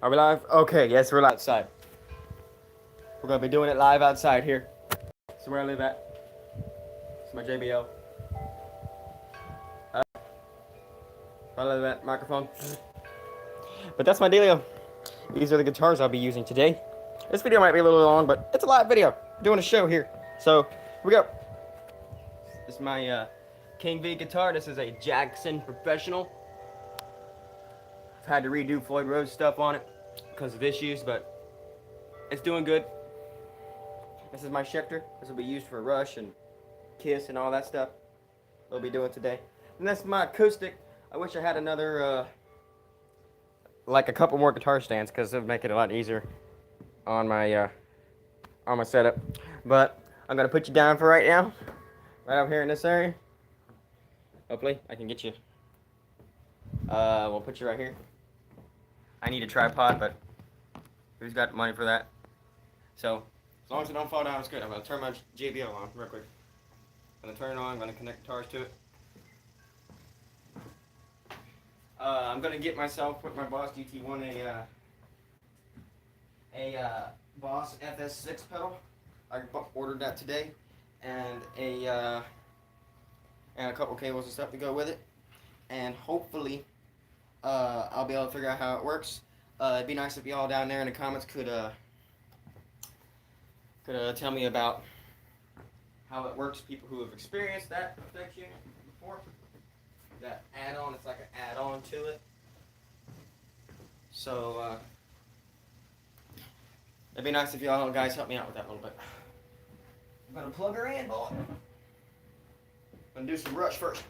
Are we live? Okay, yes, we're live outside. We're gonna be doing it live outside here. This is where I live at. This is my JBL. I live at microphone. But that's my dealio. These are the guitars I'll be using today. This video might be a little long, but it's a live video. I'm doing a show here. So, here we go. This is my King V guitar. This is a Jackson Professional. I've had to redo Floyd Rose stuff on it because of issues, but it's doing good. This is my Schecter. This will be used for Rush and Kiss and all that stuff. We'll be doing today. And that's my acoustic. I wish I had another, like a couple more guitar stands, because it would make it a lot easier on my setup. But I'm gonna put you down for right now, right over here in this area. Hopefully, I can get you. We'll put you right here. I need a tripod, but who's got money for that? So, as long as it don't fall down, it's good. I'm gonna turn my JBL on real quick. I'm gonna turn it on. I'm gonna connect guitars to it. I'm gonna get myself with my Boss GT1 a Boss FS6 pedal. I ordered that today, and a couple cables and stuff to go with it. And hopefully, I'll be able to figure out how it works. It'd be nice if y'all down there in the comments could tell me about how it works. People who have experienced that effect unit before. That add-on, it's like an add-on to it. So, it'd be nice if y'all guys help me out with that a little bit. I'm gonna plug her in, boy. I'm gonna do some Rush first.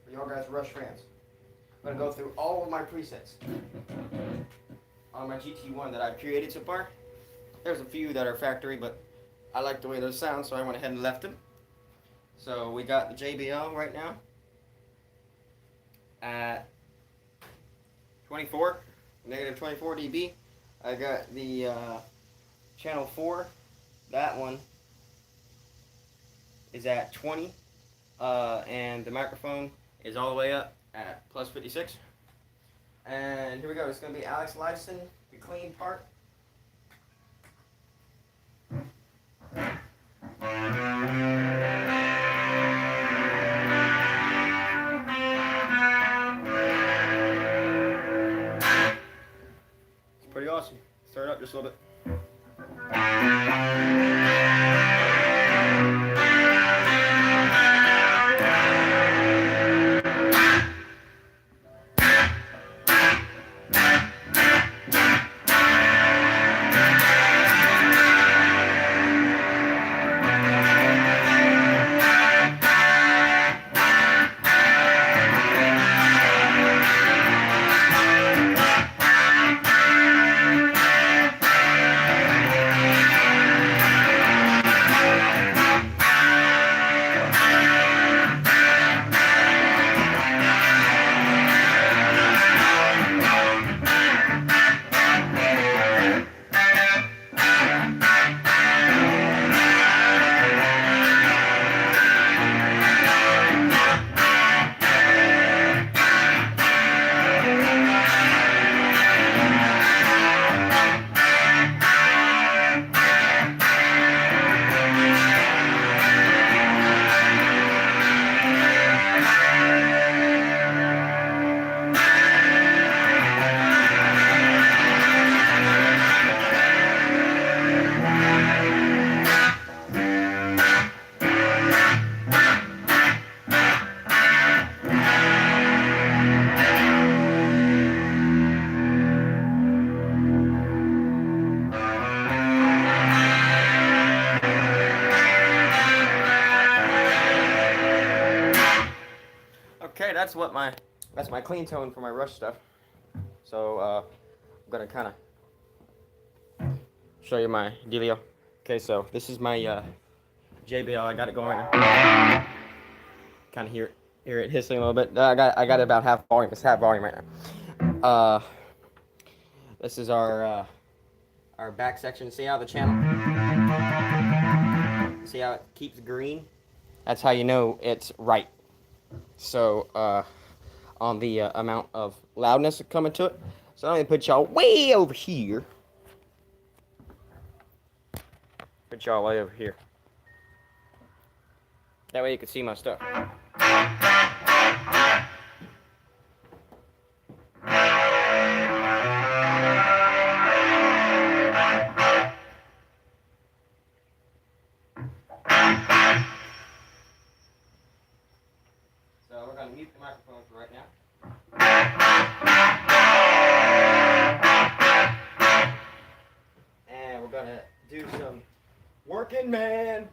For y'all guys Rush fans. I'm gonna go through all of my presets on my GT1 that I've created so far. There's a few that are factory, but I like the way those sound, so I went ahead and left them. So we got the JBL right now at 24, negative 24 dB. I got the channel 4, that one is at 20, and the microphone is all the way up at plus 56. And here we go, it's going to be Alex Lifeson, the clean part. Pretty awesome. Start it up just a little bit. Okay, that's my clean tone for my Rush stuff. So I'm gonna kind of show you my dealio. Okay, so this is my JBL. I got it going right now. Kind of hear it hissing a little bit. I got it about half volume. It's half volume right now. This is our back section. See how the channel? See how it keeps green? That's how you know it's right. So on the amount of loudness coming to it. So I'm gonna put y'all way over here. Put y'all way over here. That way you can see my stuff. So we're gonna mute the microphone for right now. And we're gonna do some working man.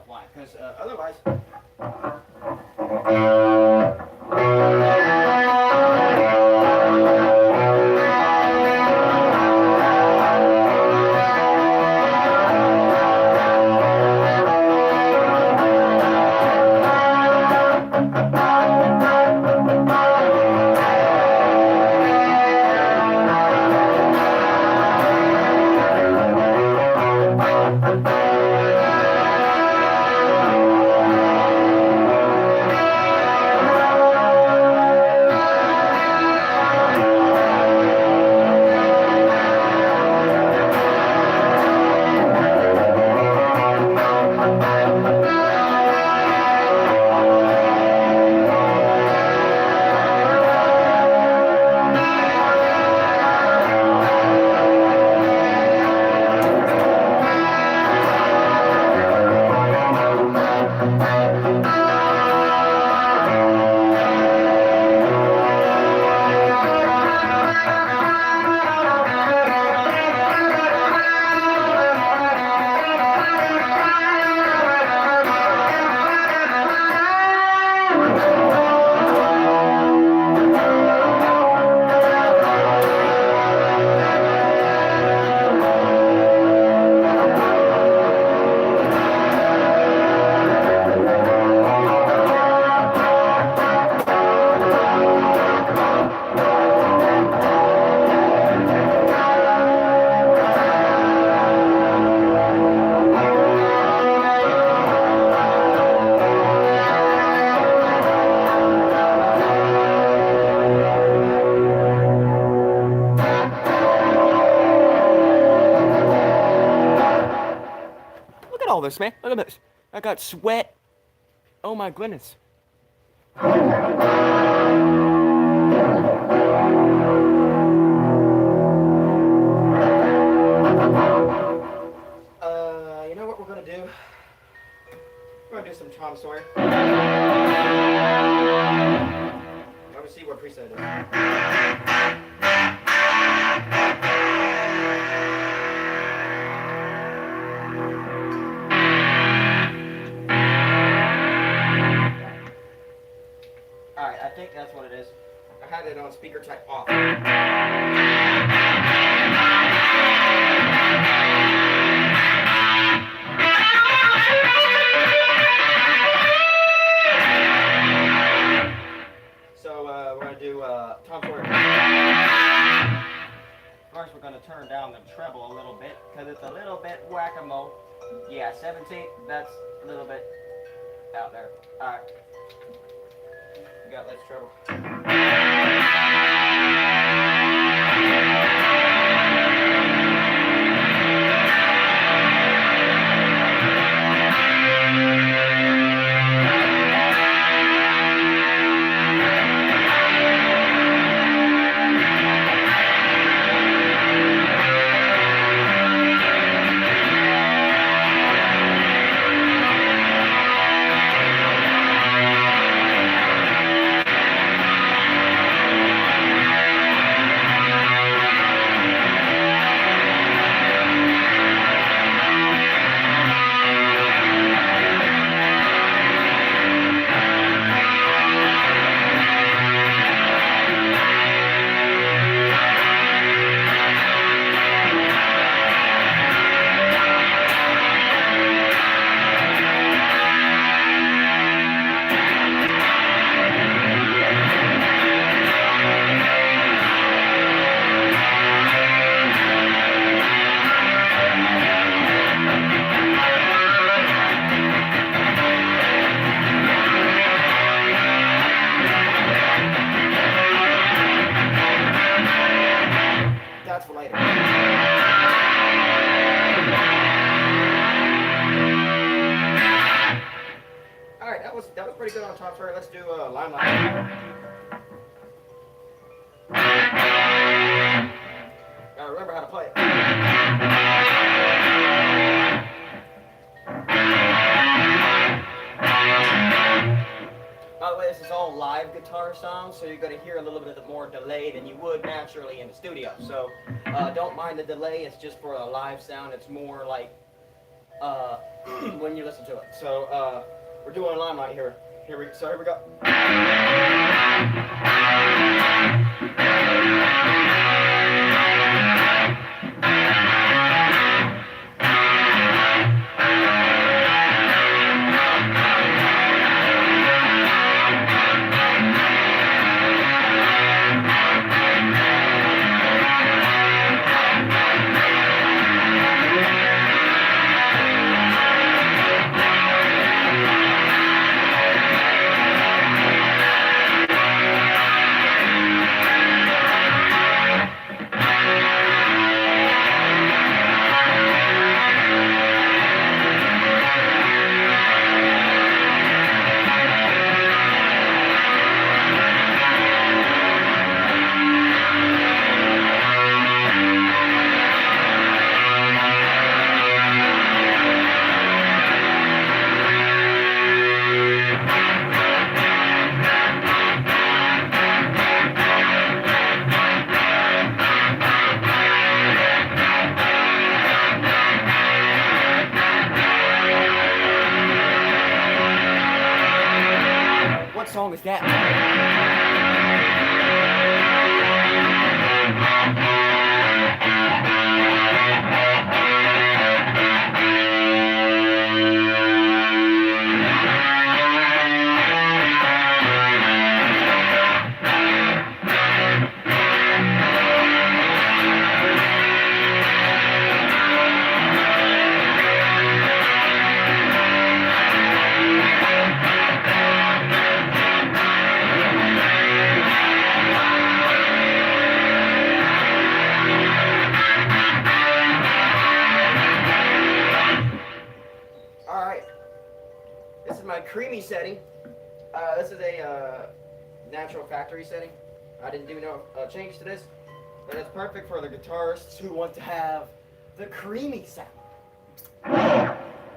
offline, because otherwise. Look at all this, man. Look at this. I got sweat. Oh my goodness. You know what we're gonna do? We're gonna do some Tom Sawyer. Let me see what preset it is. Alright, I think that's what it is. I had it on speaker type off. So we're going to do Tom Sawyer. First we're going to turn down the treble a little bit because it's a little bit whack-a-mole. Yeah, 17, that's a little bit out there. Alright. We got less treble. That's for later. Alright, that was pretty good on Tom Sawyer. Let's do Limelight. Gotta remember how to play it. By the way, this is all live guitar sound, so you're going to hear a little bit more delay than you would naturally in the studio. So don't mind the delay, it's just for a live sound. It's more like uh, when you listen to it. So we're doing Limelight here. Here we go. What song is that? This is my creamy setting. This is a natural factory setting. I didn't do no change to this, but it's perfect for the guitarists who want to have the creamy sound.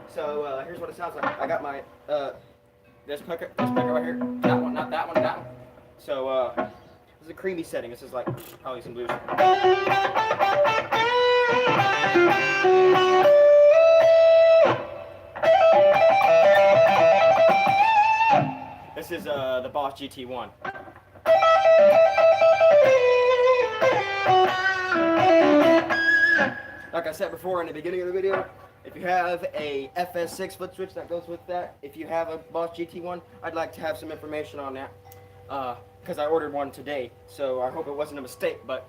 So here's what it sounds like. I got my this picker right here. That one, not that one, that one. So this is a creamy setting. This is like probably some blues. This is the Boss GT1. Like I said before in the beginning of the video, if you have a FS6 foot switch that goes with that, if you have a Boss GT1, I'd like to have some information on that. Because I ordered one today, so I hope it wasn't a mistake, but...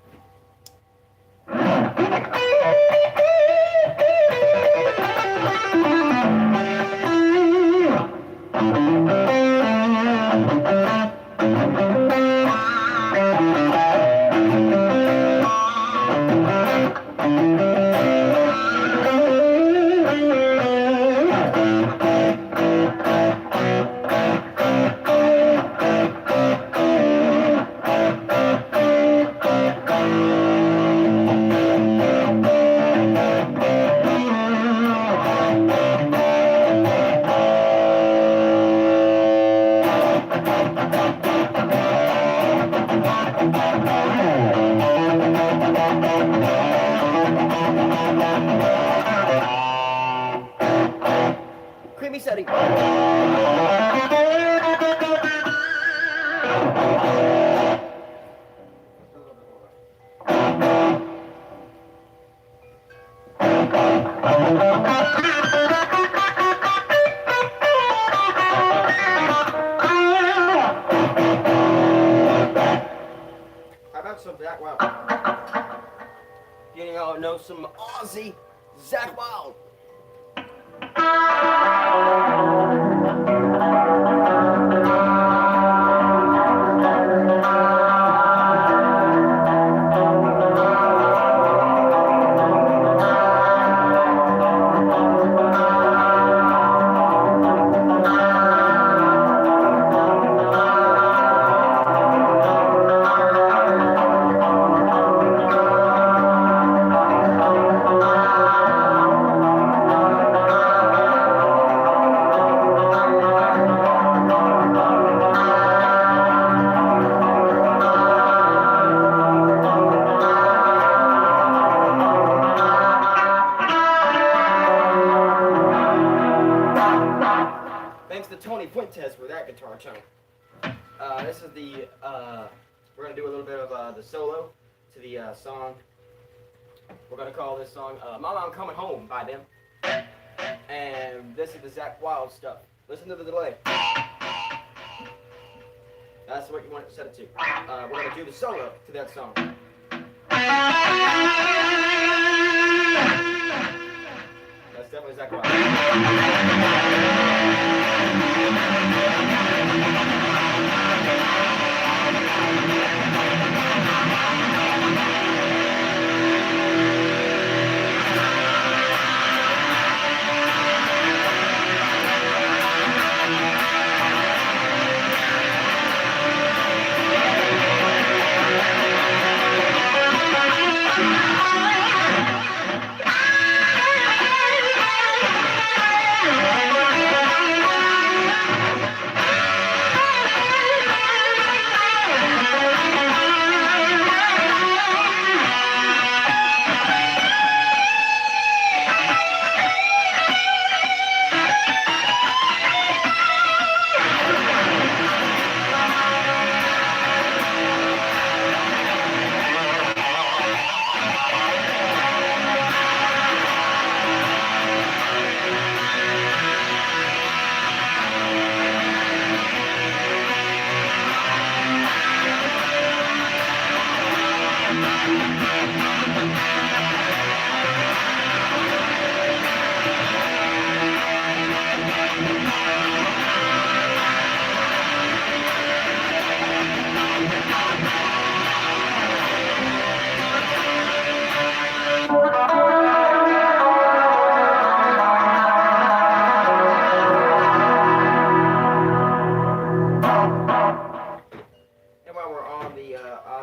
Creamy setting. How about some Zakk Wylde? You all know some Aussie Zakk Wylde. Thanks to Tony Fuentes for that guitar tone. This is the, we're going to do a little bit of the solo to the song. We're going to call this song Mama I'm Coming Home by them. And this is the Zakk Wylde stuff. Listen to the delay. That's what you want to set it to. We're going to do the solo to that song. That's definitely Zakk Wylde.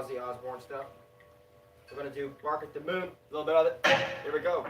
Ozzy Osbourne stuff. We're going to do Bark at the Moon, a little bit of it. Here we go.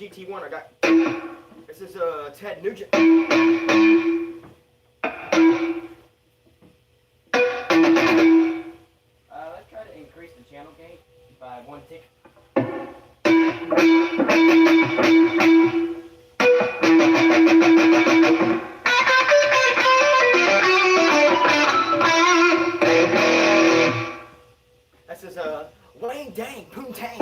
GT1. I got, this is Ted Nugent. Let's try to increase the channel gain by 1 tick. This is Wang Dang Poontang.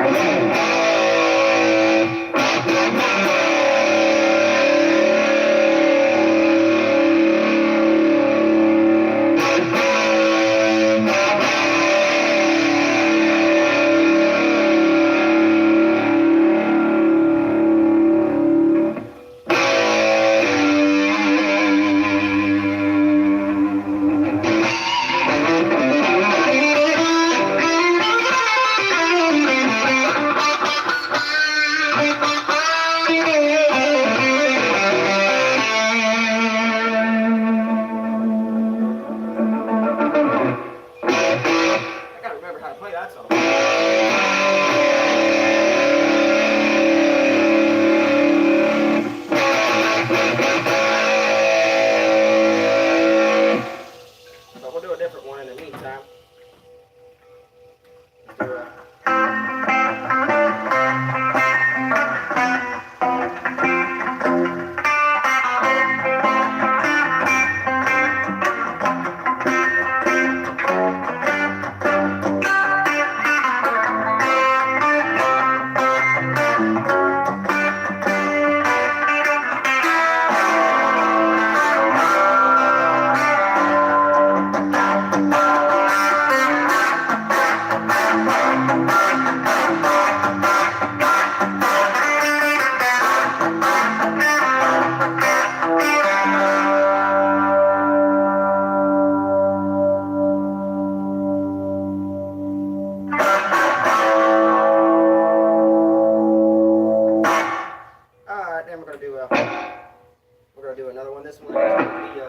We're gonna do another one. This one is gonna be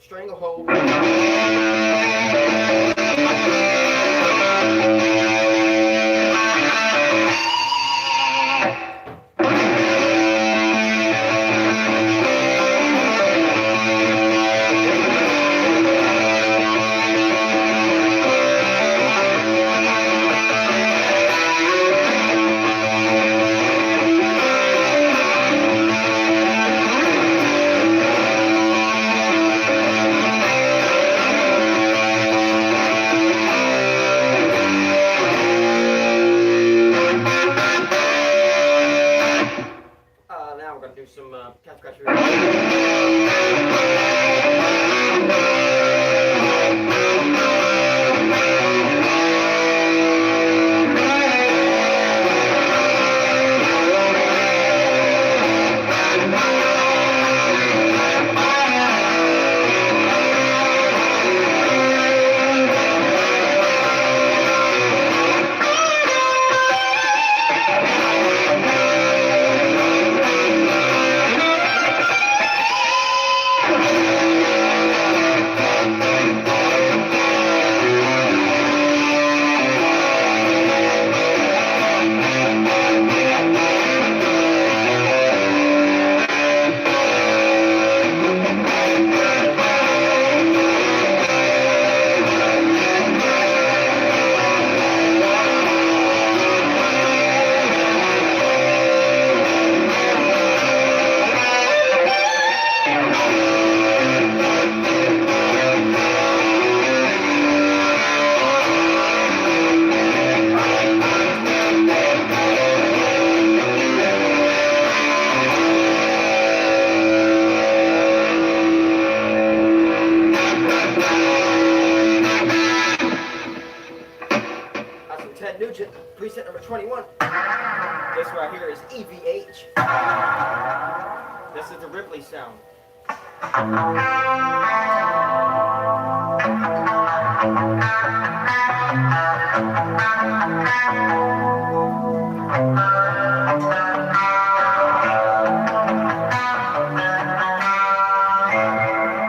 Stranglehold. Now we're gonna do some Cat Scratch. Ted Nugent, preset number 21. This right here is EVH. This is the Ripley sound.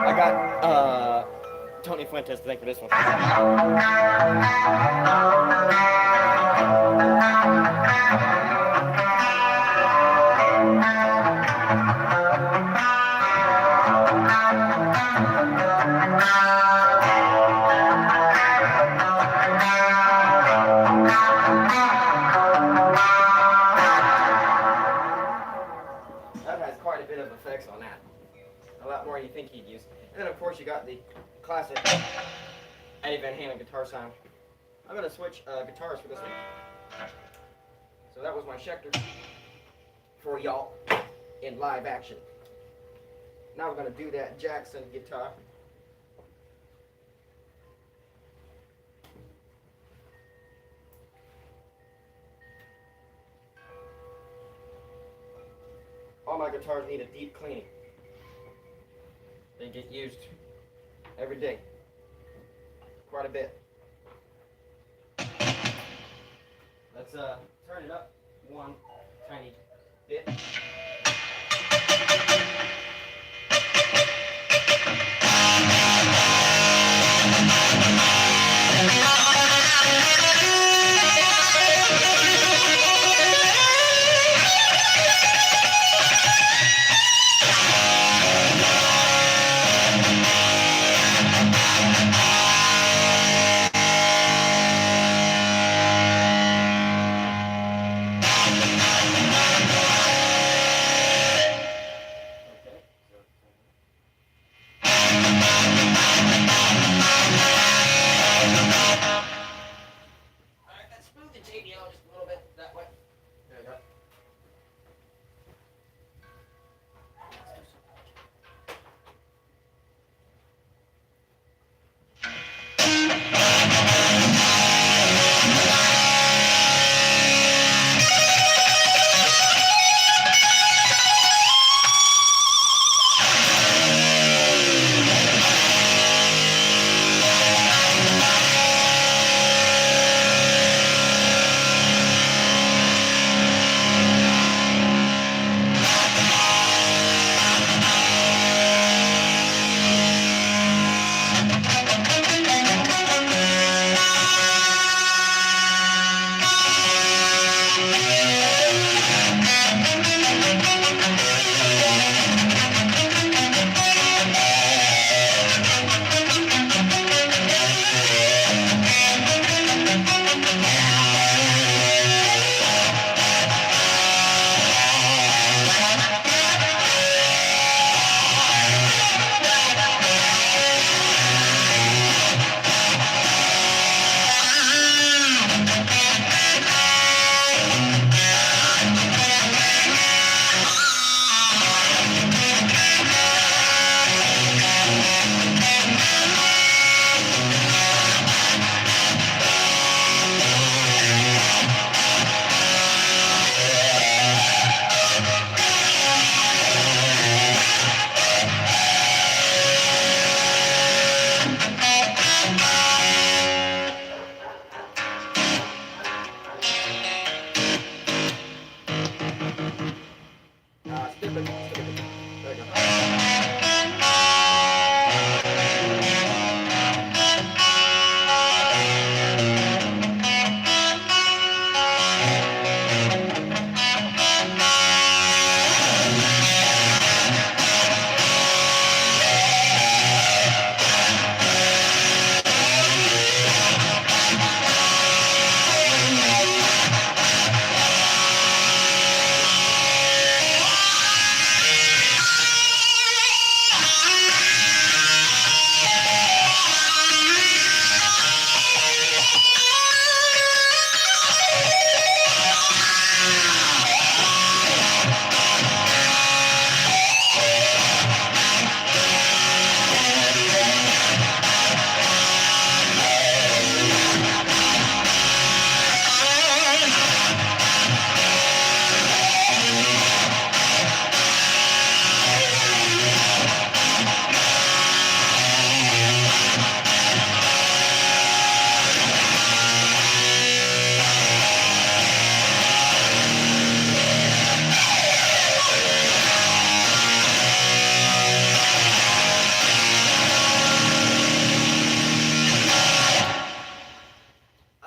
I got Tony Fuentes to thank for this one. And then of course you got the classic Eddie Van Halen guitar sound. I'm gonna switch guitars for this one. So that was my Schecter for y'all in live action. Now we're gonna do that Jackson guitar. All my guitars need a deep cleaning. They get used every day, quite a bit. Let's turn it up one tiny bit. Skip it. There you go.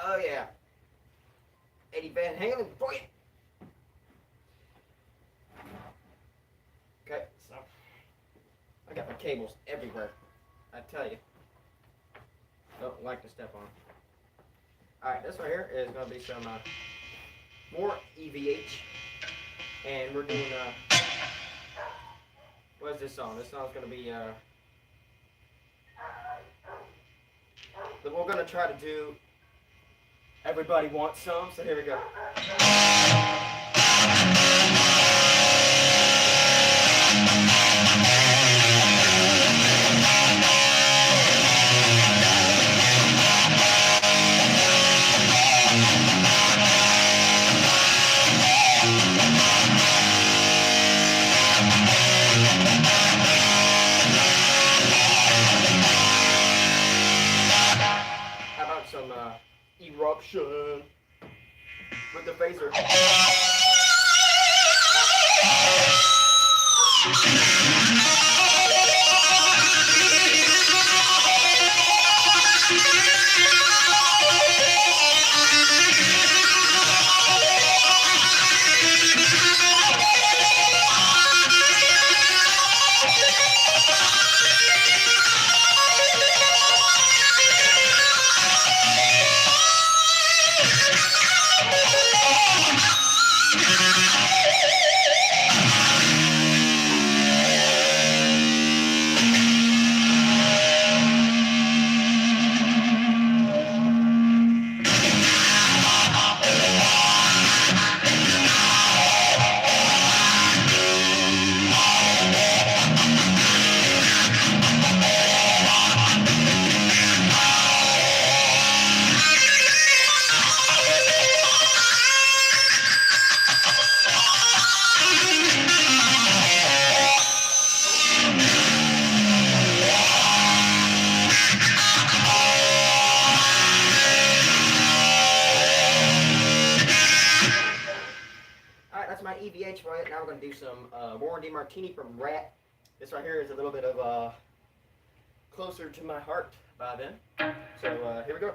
Oh yeah, Eddie Van Halen for you. Okay, so I got my cables everywhere. I tell you, don't like to step on. All right, this right here is gonna be some more EVH, and we're doing what is this song? This song's gonna be But we're gonna try to do Everybody Wants Some, so here we go. How about some Eruption with the phaser? Alright, that's my EVH for it. Now we're going to do some Warren DeMartini from Rat. This right here is a little bit of Closer to My Heart by them. So here we go.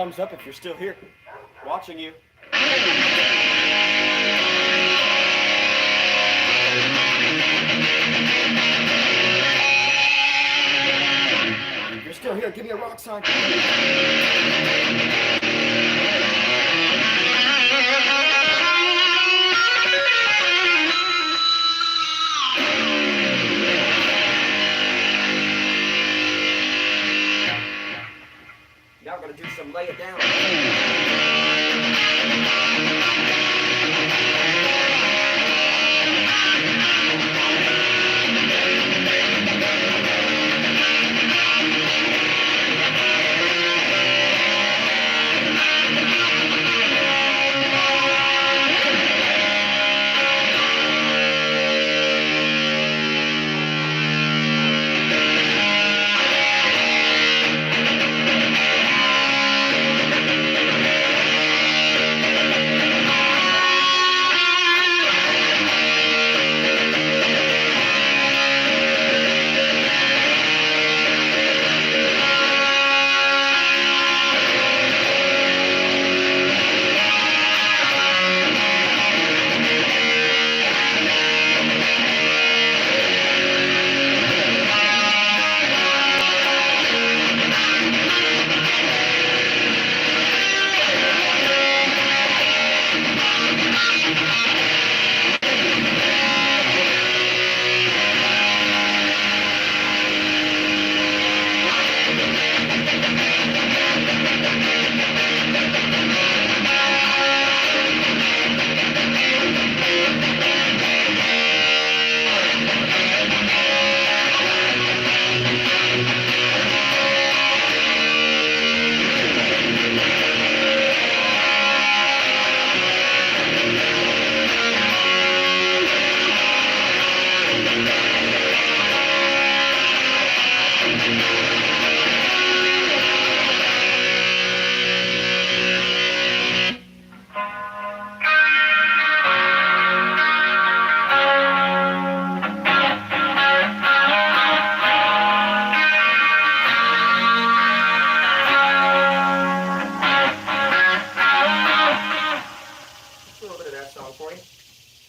thumbs up if you're still here. Watching you. If you're still here, give me a rock sign. Now we're going to do some lay it down.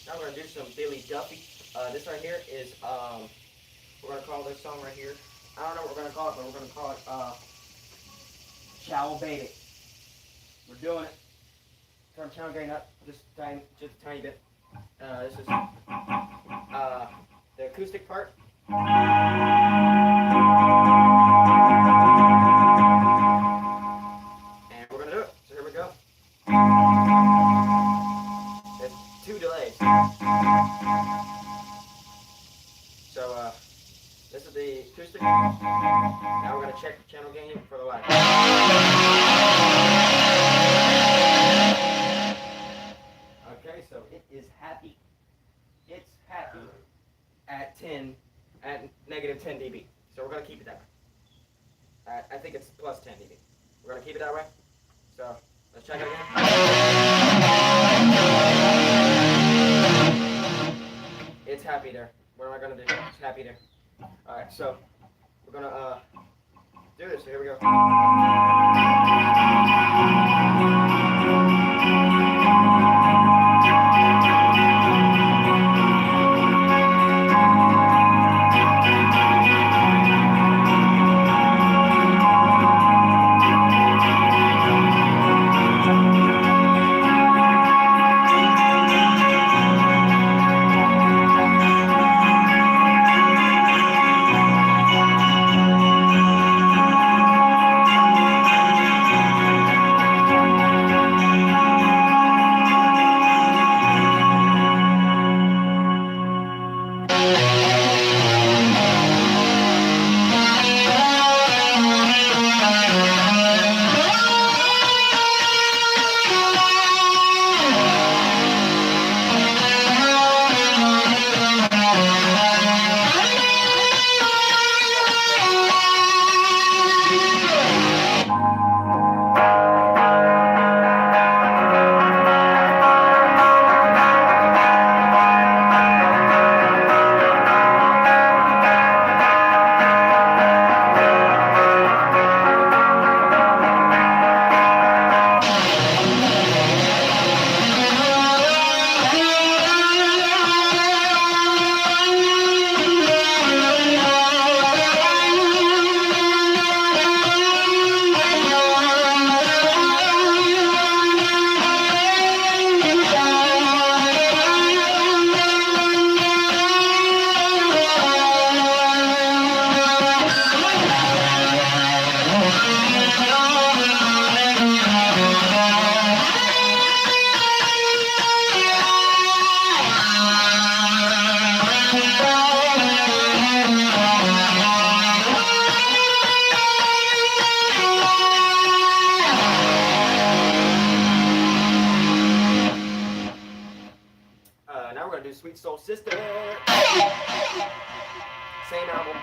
Now we're gonna do some Billy Duffy. This right here is we're gonna call this song right here. I don't know what we're gonna call it, but we're gonna call it Shall Obey It. We're doing it. Turn channel gain up just a tiny bit. This is the acoustic part. And we're gonna do it. So here we go. There's 2 delays. So this is the acoustic. Now we're gonna check the channel gain for the live. Okay, so it is happy. It's happy at negative 10 dB. So we're gonna keep it that way. I think it's plus 10 dB. We're gonna keep it that way. So let's check it again. It's happy there. What am I gonna do? It's happy there. All right, so we're gonna do this. So here we go. we're gonna do Sweet Soul Sister. Same album.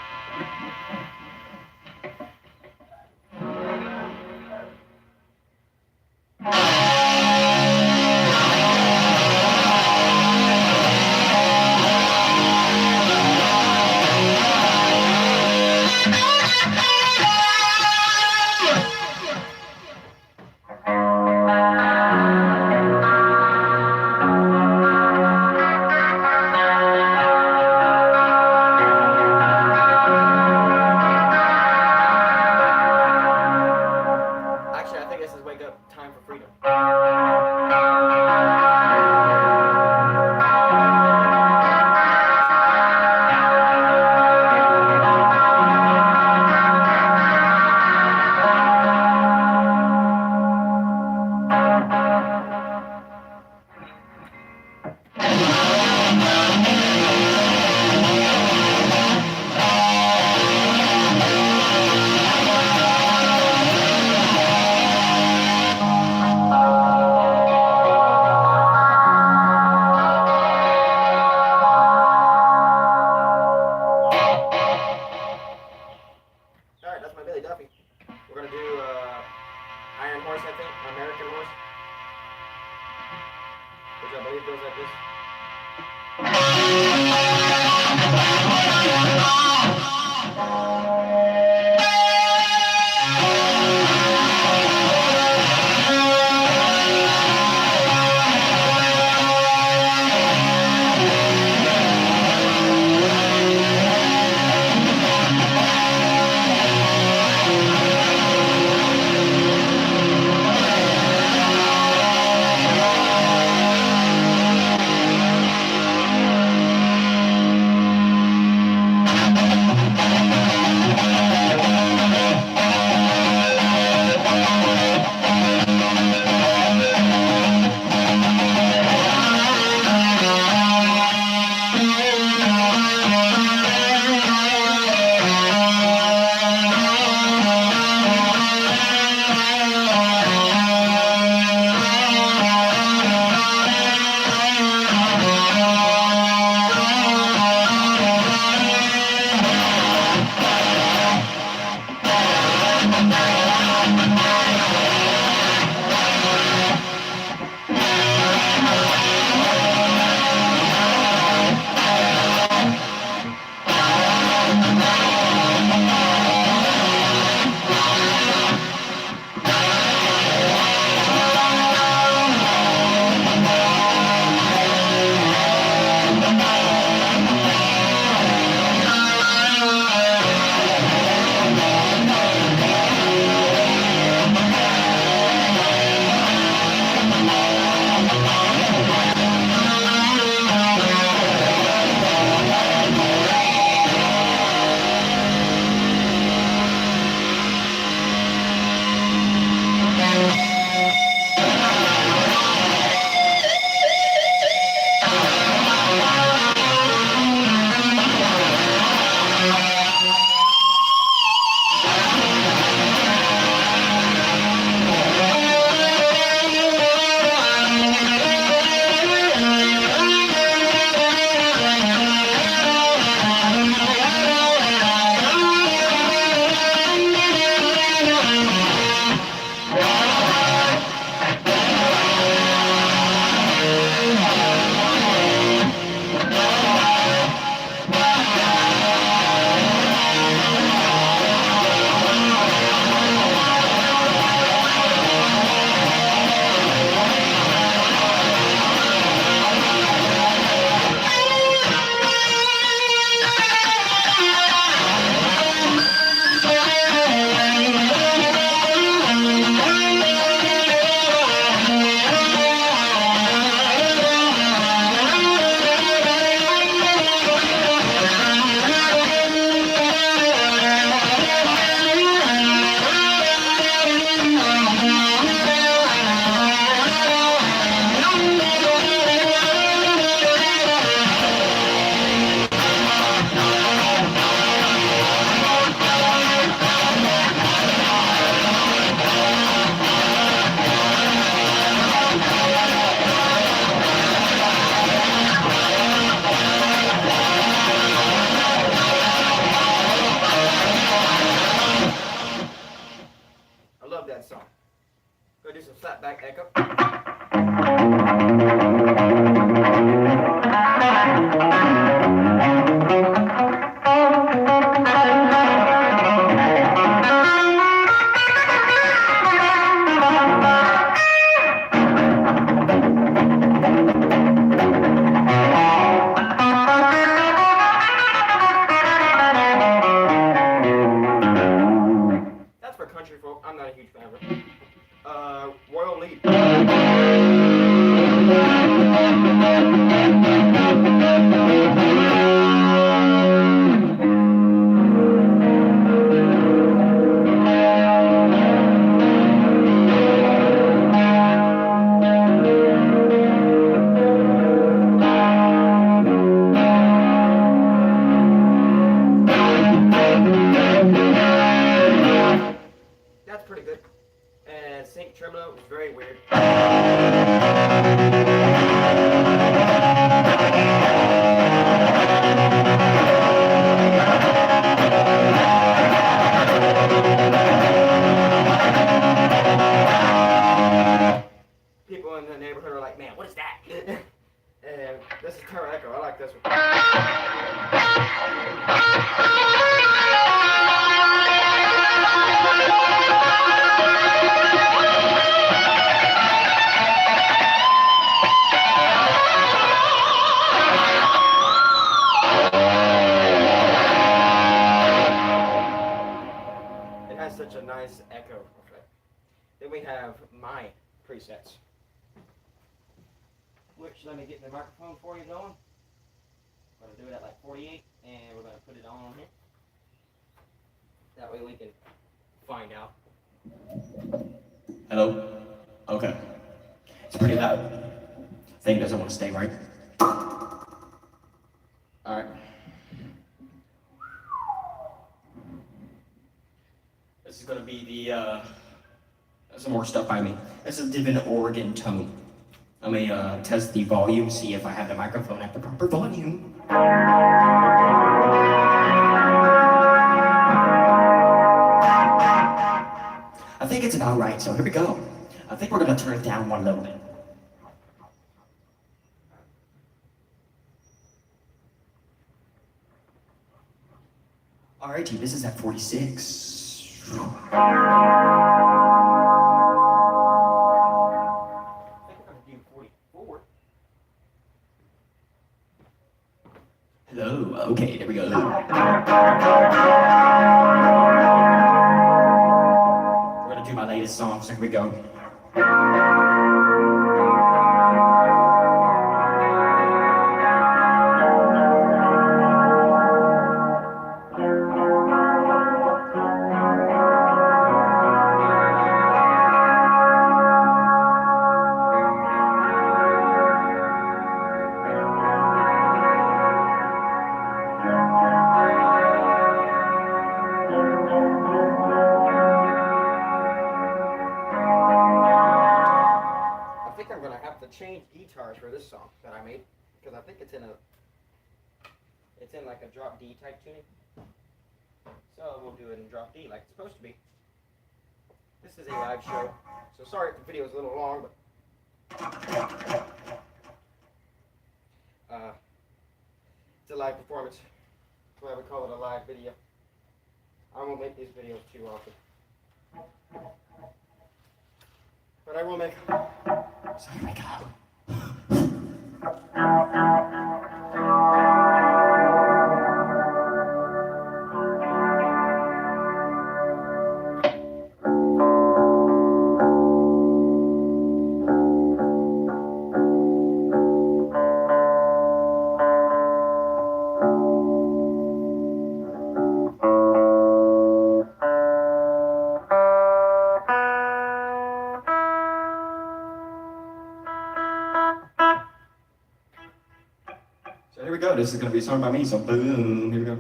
Actually, I think this is Wake Up Time for Freedom. Alright, that's my Billy Duffy. We're gonna do Iron Horse, I think, American Horse, which I believe goes like this. This is Terra Echo. I like this one. It has such a nice echo effect. Then we have my presets. Which, let me get the microphone for you going. I'm going to do it at like 48, and we're going to put it on here. That way we can find out. Hello? Okay. It's pretty loud. Thing doesn't want to stay, right? Alright. This is going to be the, some more stuff by me. This is Divin Oregon Tone. Let me test the volume, see if I have the microphone at the proper volume. I think it's about right, so here we go. I think we're going to turn it down one little bit. Alrighty, this is at 46. Hello, okay, there we go. We're gonna do my latest song, so here we go. Change guitars for this song that I made because I think it's in like a drop D type tuning. So we'll do it in drop D like it's supposed to be. This is a live show, so sorry if the video is a little long, but it's a live performance. That's why we call it a live video. I won't make these videos too often, but I will make them. So here we go. So here we go. This is going to be a song by me, so boom, here we go.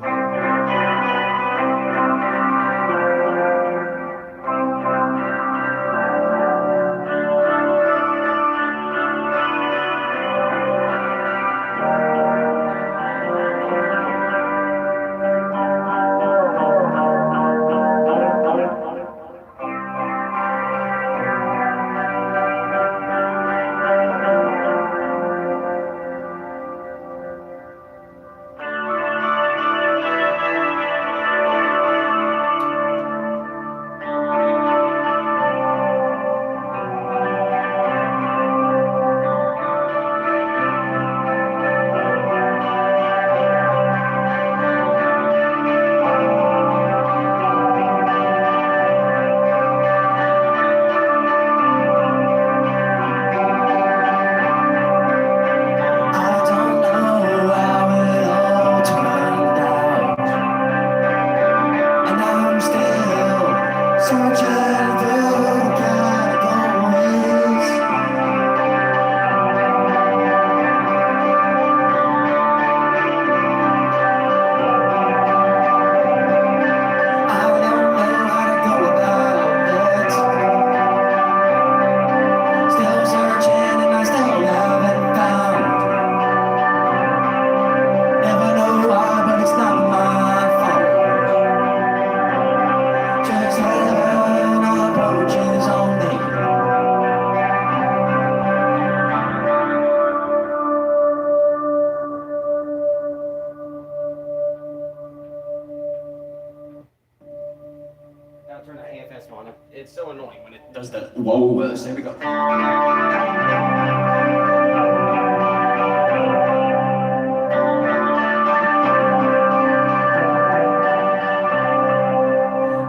Whoa, there we go.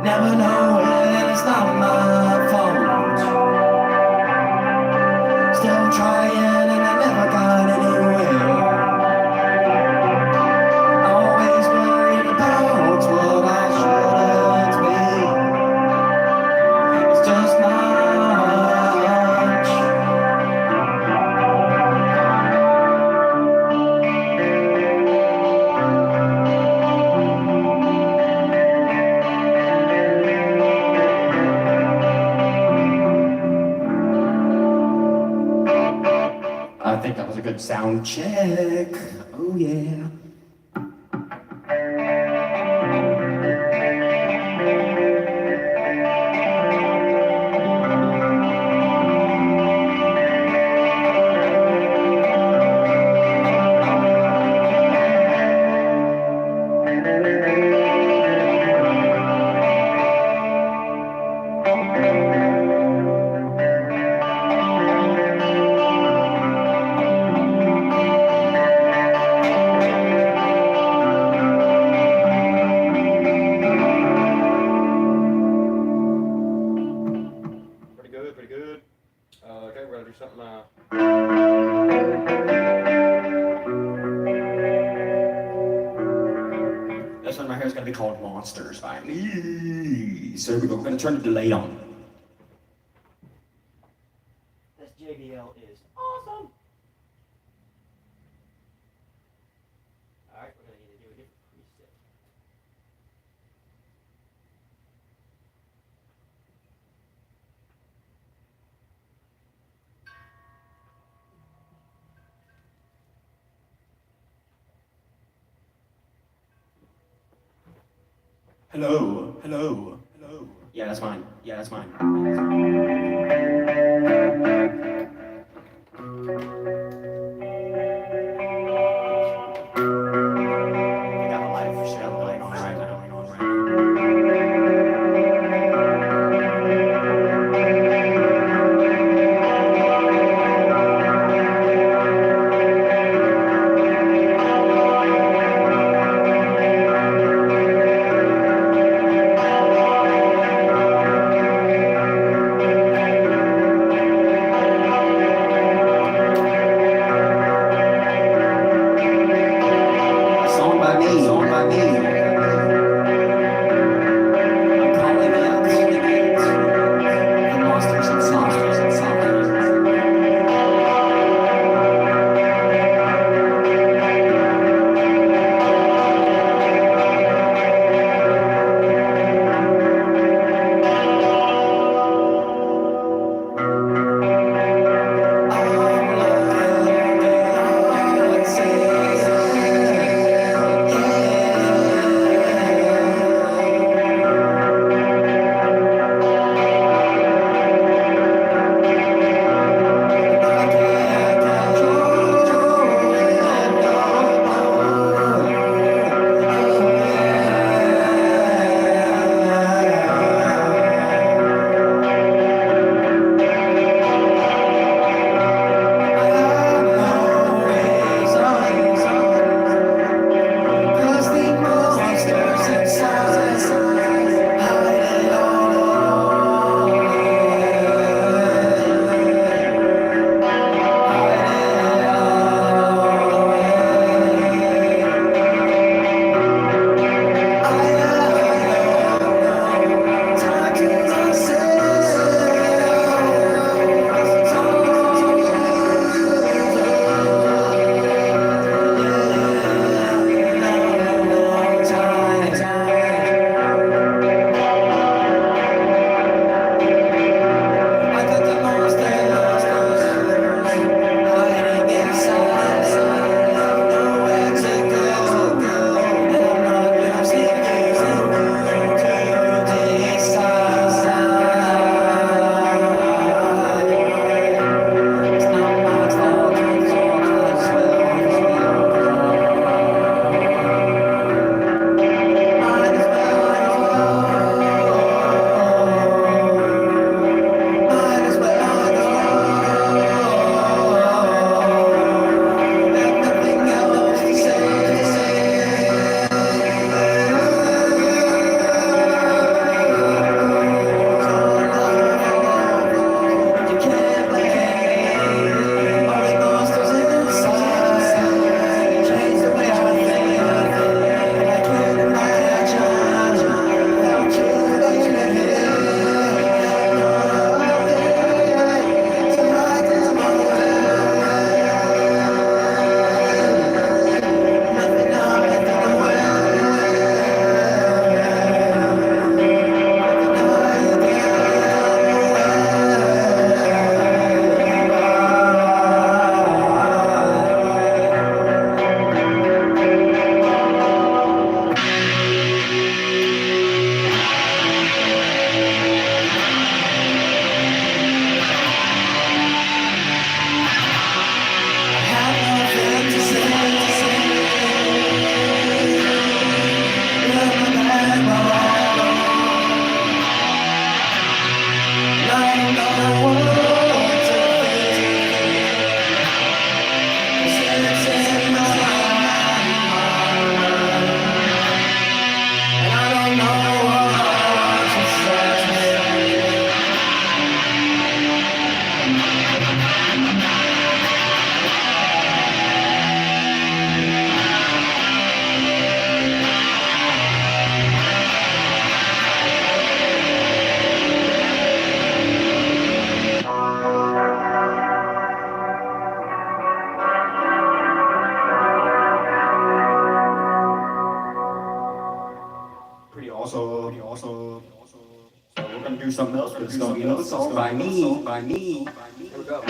Never knowing it's not my fault. Still trying and I never got anywhere. Always worried about what I shouldn't be. It's just not much. I think that was a good sound check. Oh yeah. Pretty good, pretty good. Okay, we're gonna do something. This one right here is gonna be called Monsters by me. So here we go. We're gonna turn the delay on. This JBL is awesome. Alright, we're gonna need to do a different preset. Hello, hello, hello. Yeah, that's mine. Yeah, that's mine. I got a live show going on right now. to do something else, but it's gonna, it's all by me, by me. Here we go.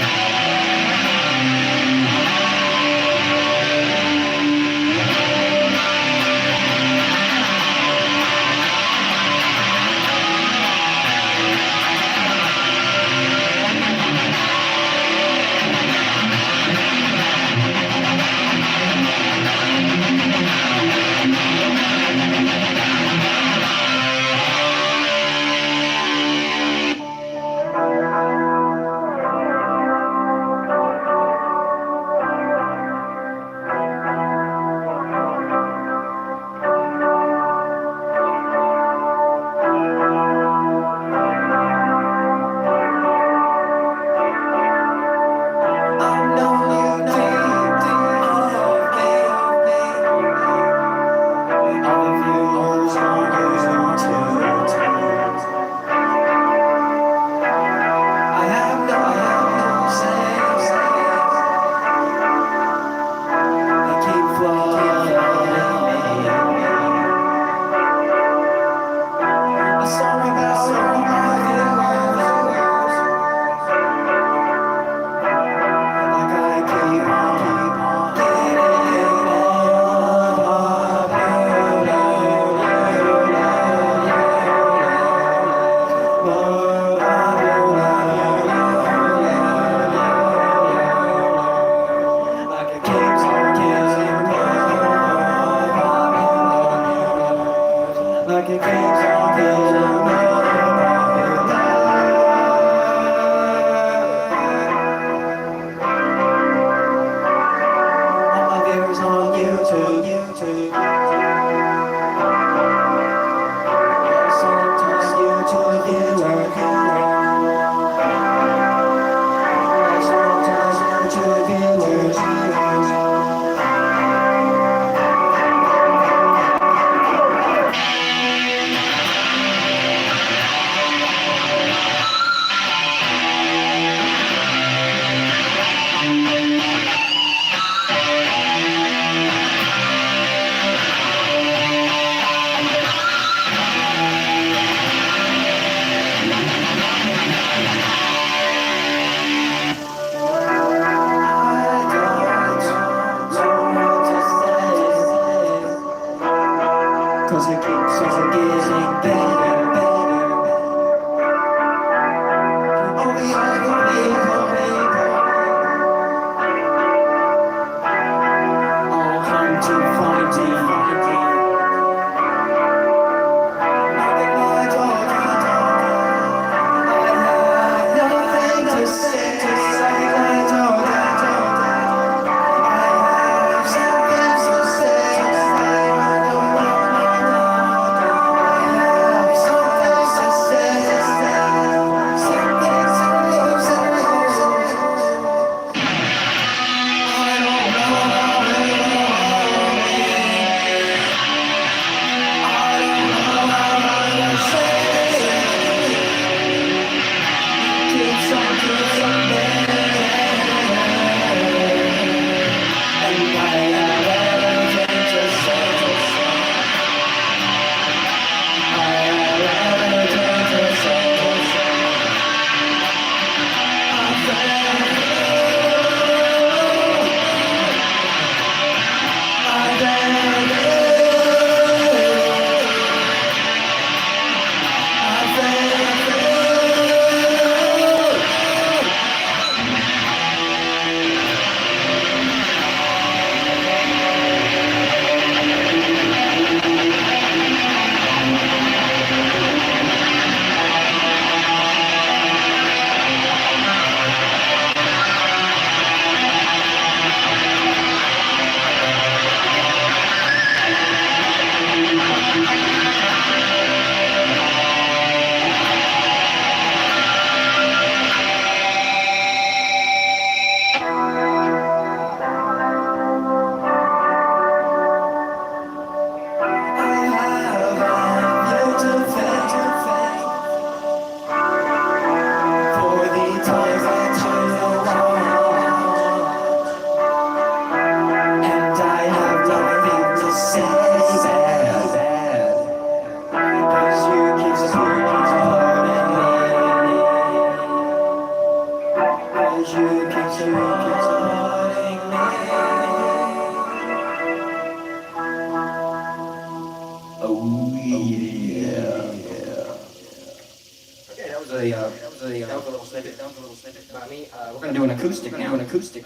acoustic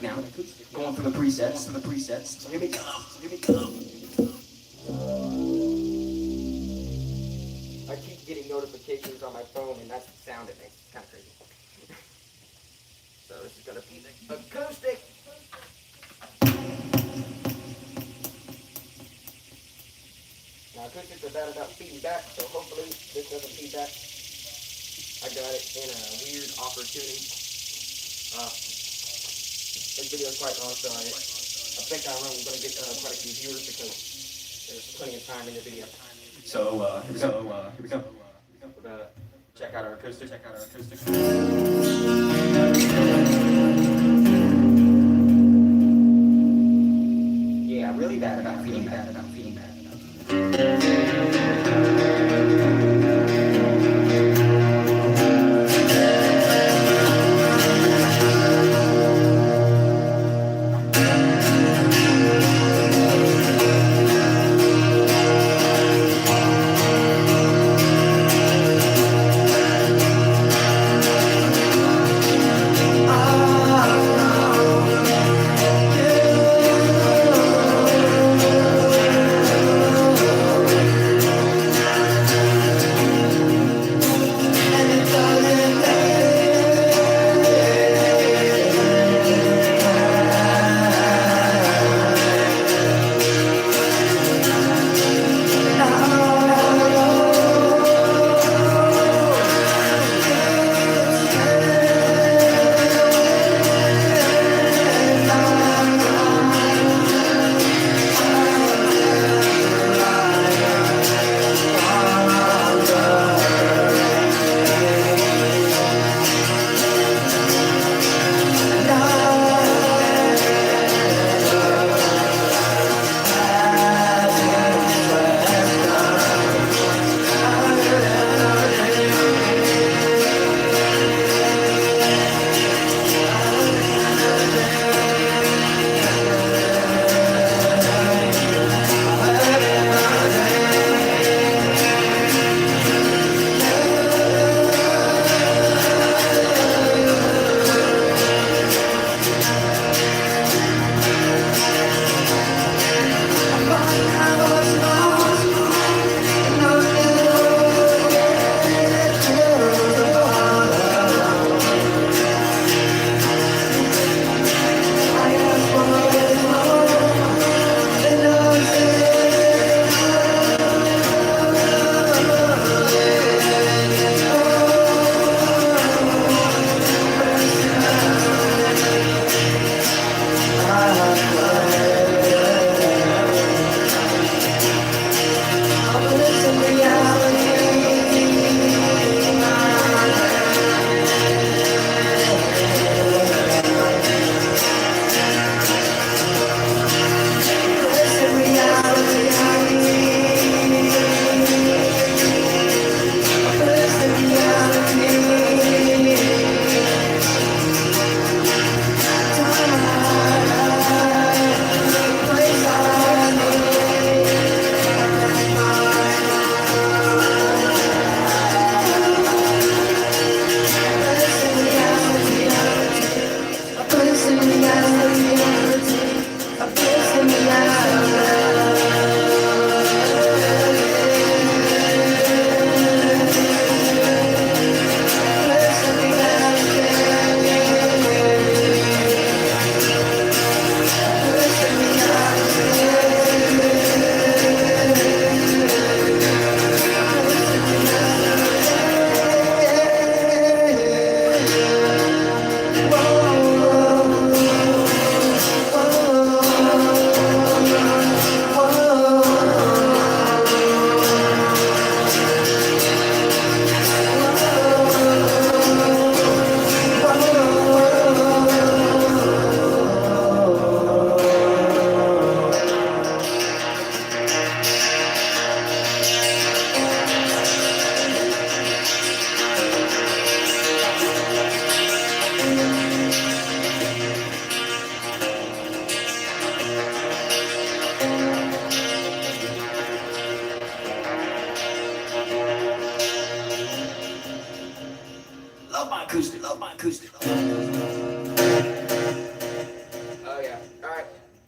now. Going through the presets. So here we go. I keep getting notifications on my phone, and that's the sound it makes. It's kind of crazy. So this is gonna be the acoustic. Now acoustics are bad about feeding back, so hopefully this doesn't feed back. I got it in a weird opportunity. This video is quite long, so I think I'm going to get quite a few viewers because there's plenty of time in the video. So here we go. We're gonna check out our acoustic. Yeah, really bad about feeding back.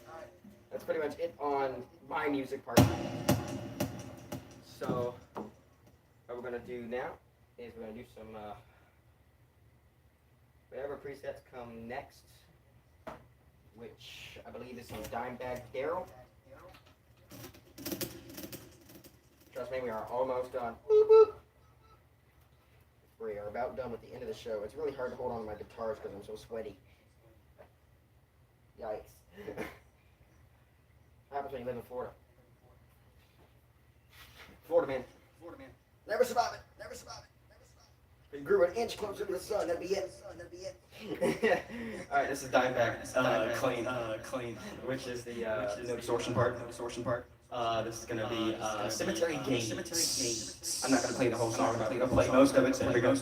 Alright. That's pretty much it on my music part. So, what we're going to do now is we're going to do some, whatever presets come next, which I believe is some Dimebag Darrell. Trust me, we are almost done. Boop, boop. We are about done with the end of the show. It's really hard to hold on to my guitars because I'm so sweaty. Yikes. Happens when you live in Florida. Florida man. Never survive it. If you grew an inch closer to the sun, that'd be it. Alright, this is Dimebag. Clean. Which is the no distortion part. This is gonna be Cemetery Gates. I'm not gonna play the whole song. I'm gonna play most of it. Here we go.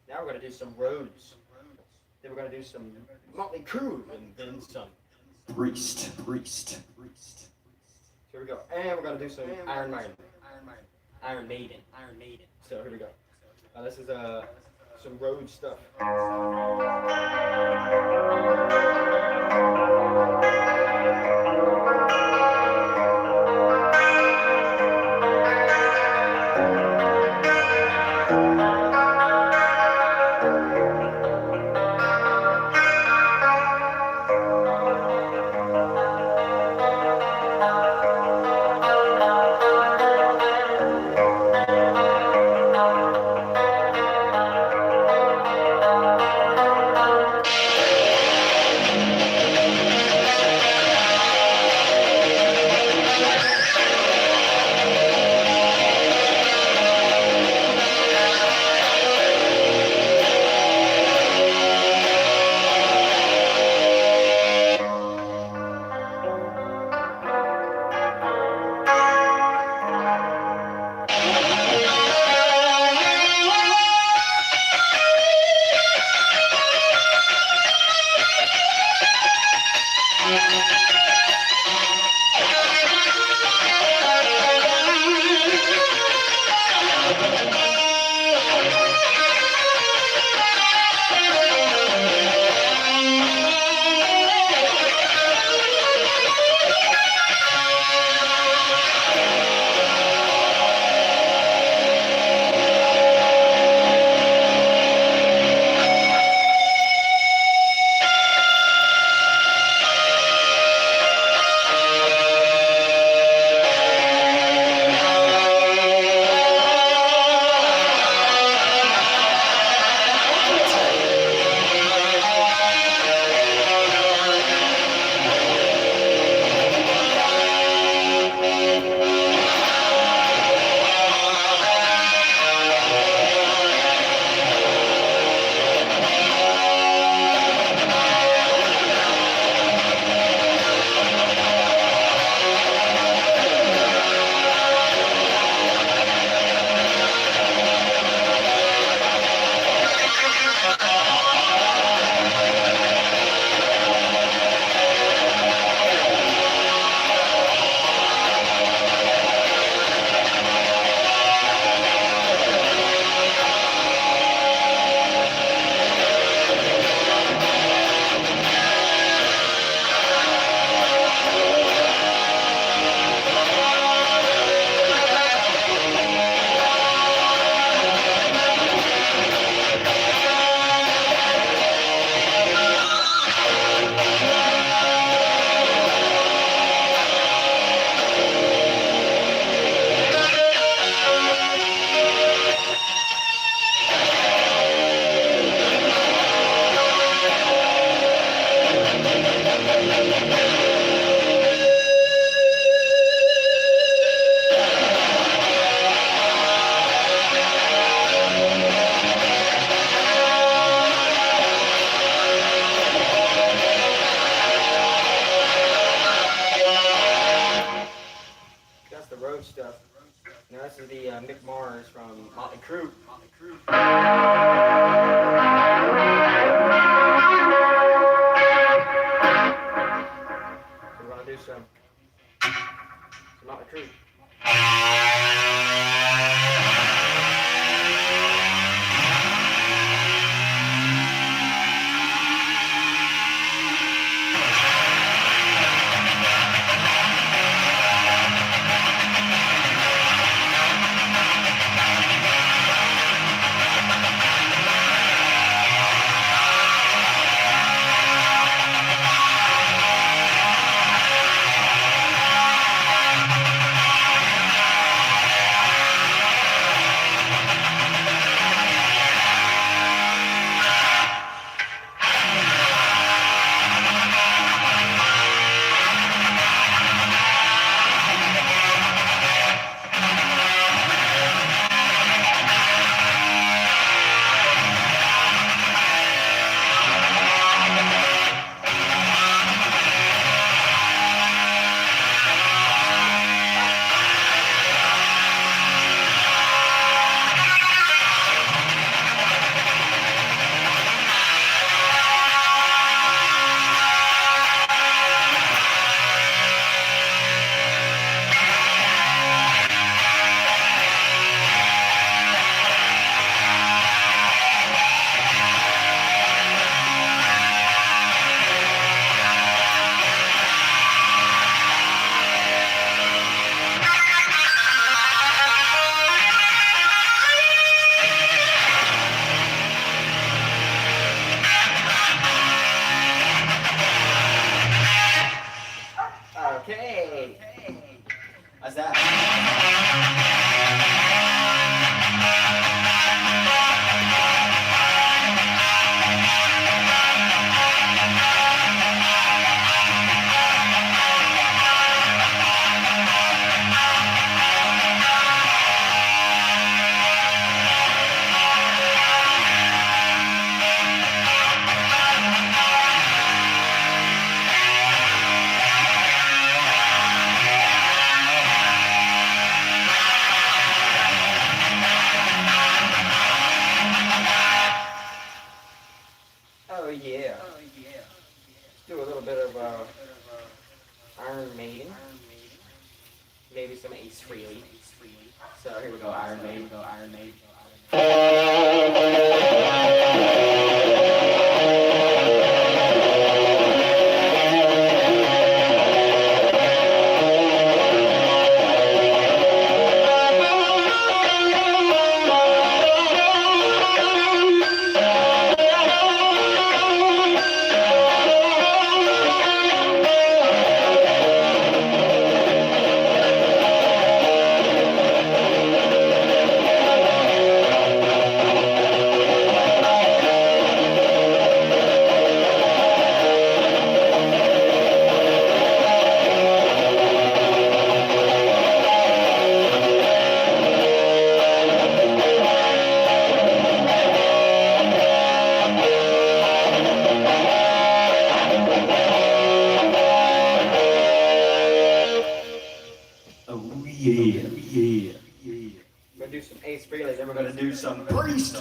Now we're going to do some Rhodes. Then we're going to do some Motley Crue, and then some Priest. So here we go. And we're going to do some Iron Maiden. So here we go. This is some Rhodes stuff. the road stuff. Now this is the Mick Mars from Motley Crue. So we're gonna do some Motley Crue. Okay. How's that? Oh yeah. Let's do a little bit of Iron Maiden. Maybe some Ace Frehley. So here we go, Iron Maiden. Yeah. We're gonna do some Ace Frehley, then we're gonna do some Priest.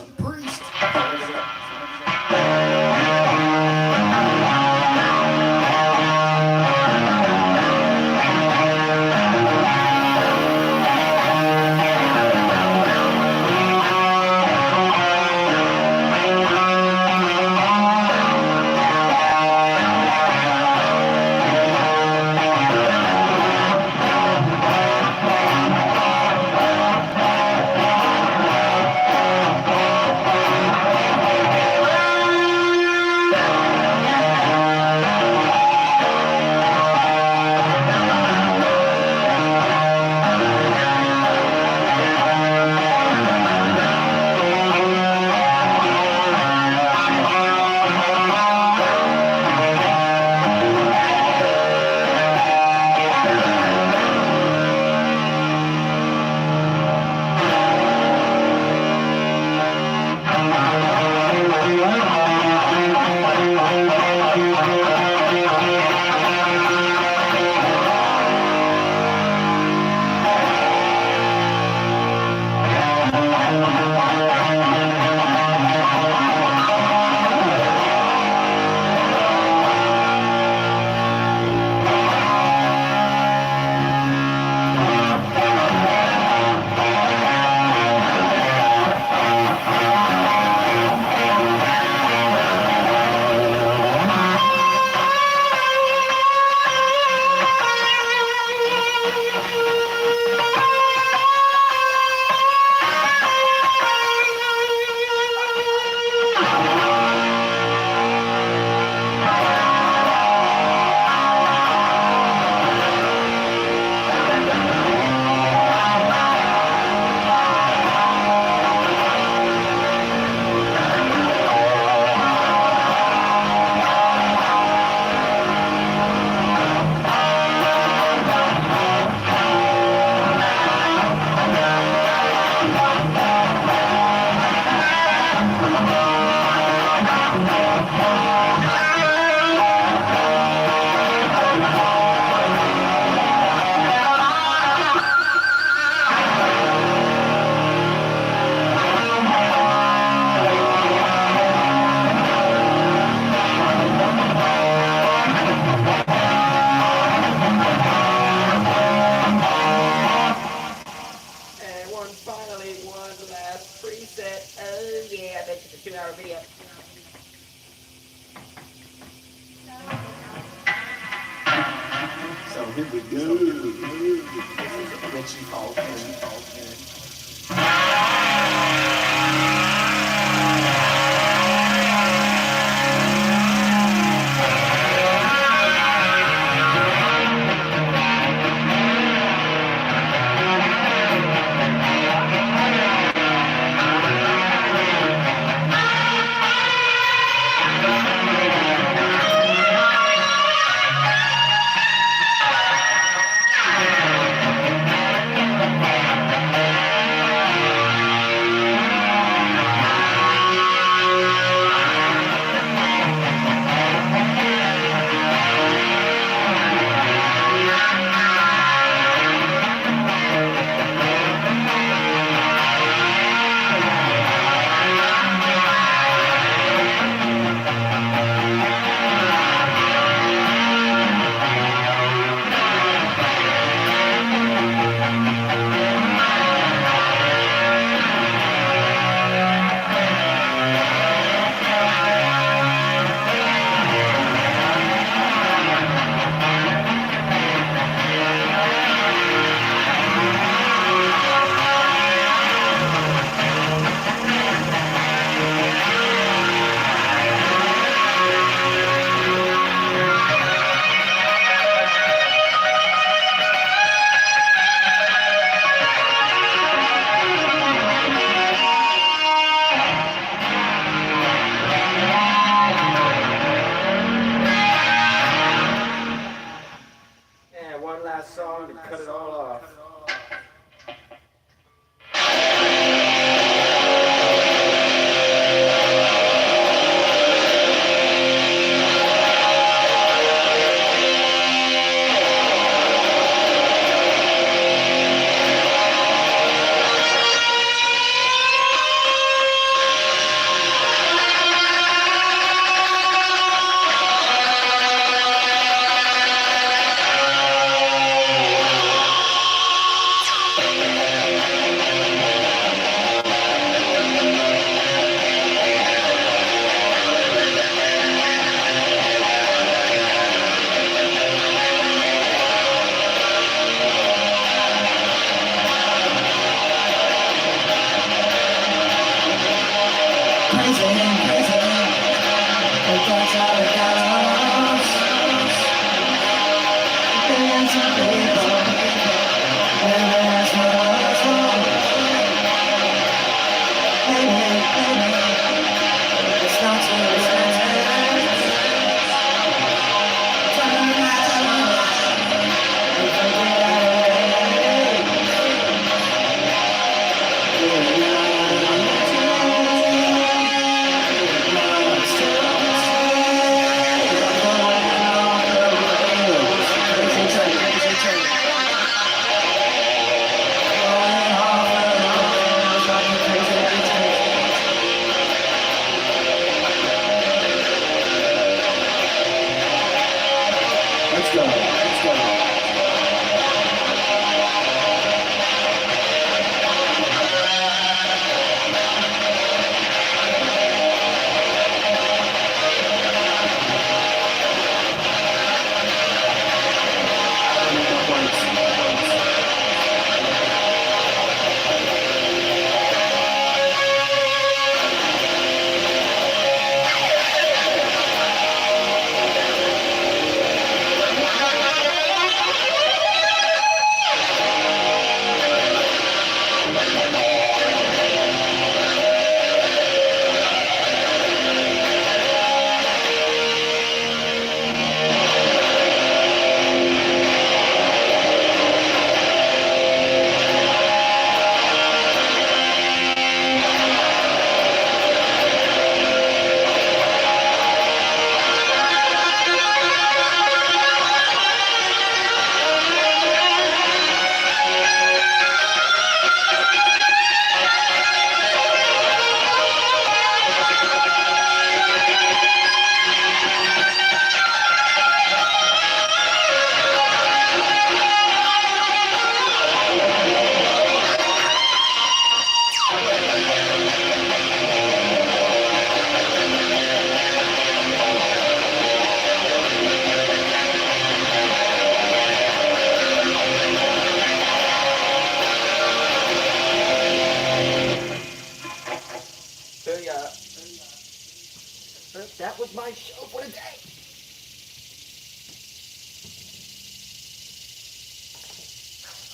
And finally, one last preset. Oh yeah, I bet it's a 2-hour video. So here we go. This is Richie Faulkner. And one last song to cut it all off.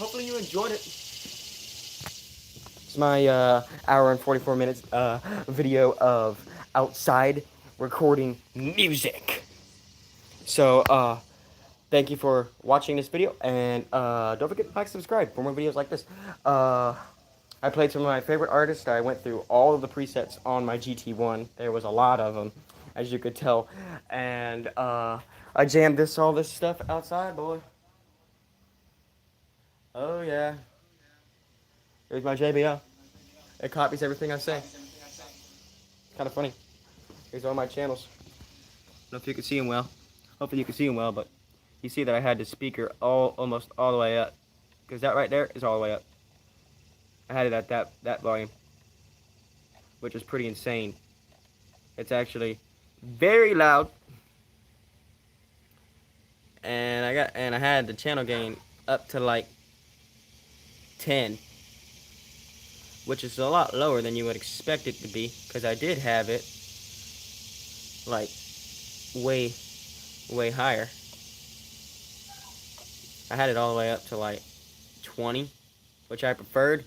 hopefully you enjoyed it. It's my hour and 44 minutes video of outside recording music. So thank you for watching this video, and don't forget to like, subscribe for more videos like this. I played some of my favorite artists. I went through all of the presets on my GT1. There was a lot of them, as you could tell. And I jammed all this stuff outside, boy. Oh, yeah. Here's my JBL. It copies everything I say. Kind of funny. Here's all my channels. I don't know if you can see them well. Hopefully you can see them well, but you see that I had the speaker almost all the way up. Because that right there is all the way up. I had it at that volume, which is pretty insane. It's actually very loud, and I had the channel gain up to like 10, which is a lot lower than you would expect it to be, because I did have it like way higher. I had it all the way up to like 20, which I preferred,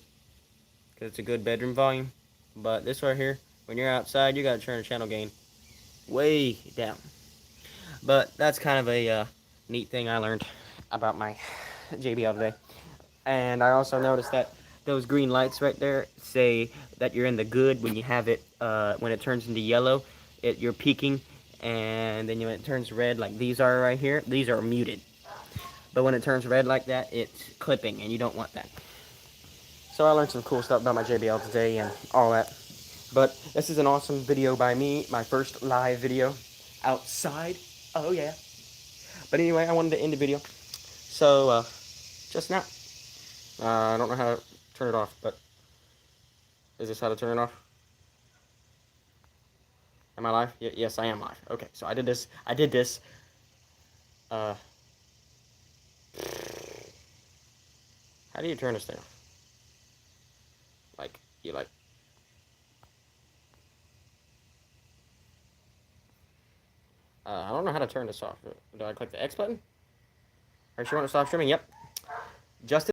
because it's a good bedroom volume. But this right here, when you're outside, you gotta turn the channel gain way down. But that's kind of a neat thing I learned about my JBL today. And I also noticed that those green lights right there say that you're in the good when you have it, when it turns into yellow, you're peaking, and then when it turns red like these are right here, these are muted. But when it turns red like that, it's clipping, and you don't want that. So I learned some cool stuff about my JBL today and all that. But this is an awesome video by me, my first live video outside. Oh yeah. But anyway, I wanted to end the video. So, just now. I don't know how to turn it off, but is this how to turn it off? Am I live? Yes, I am live. Okay, so I did this. How do you turn this thing off? Like, I don't know how to turn this off. Do I click the X button? Are you sure you want to stop streaming? Yep. Justin?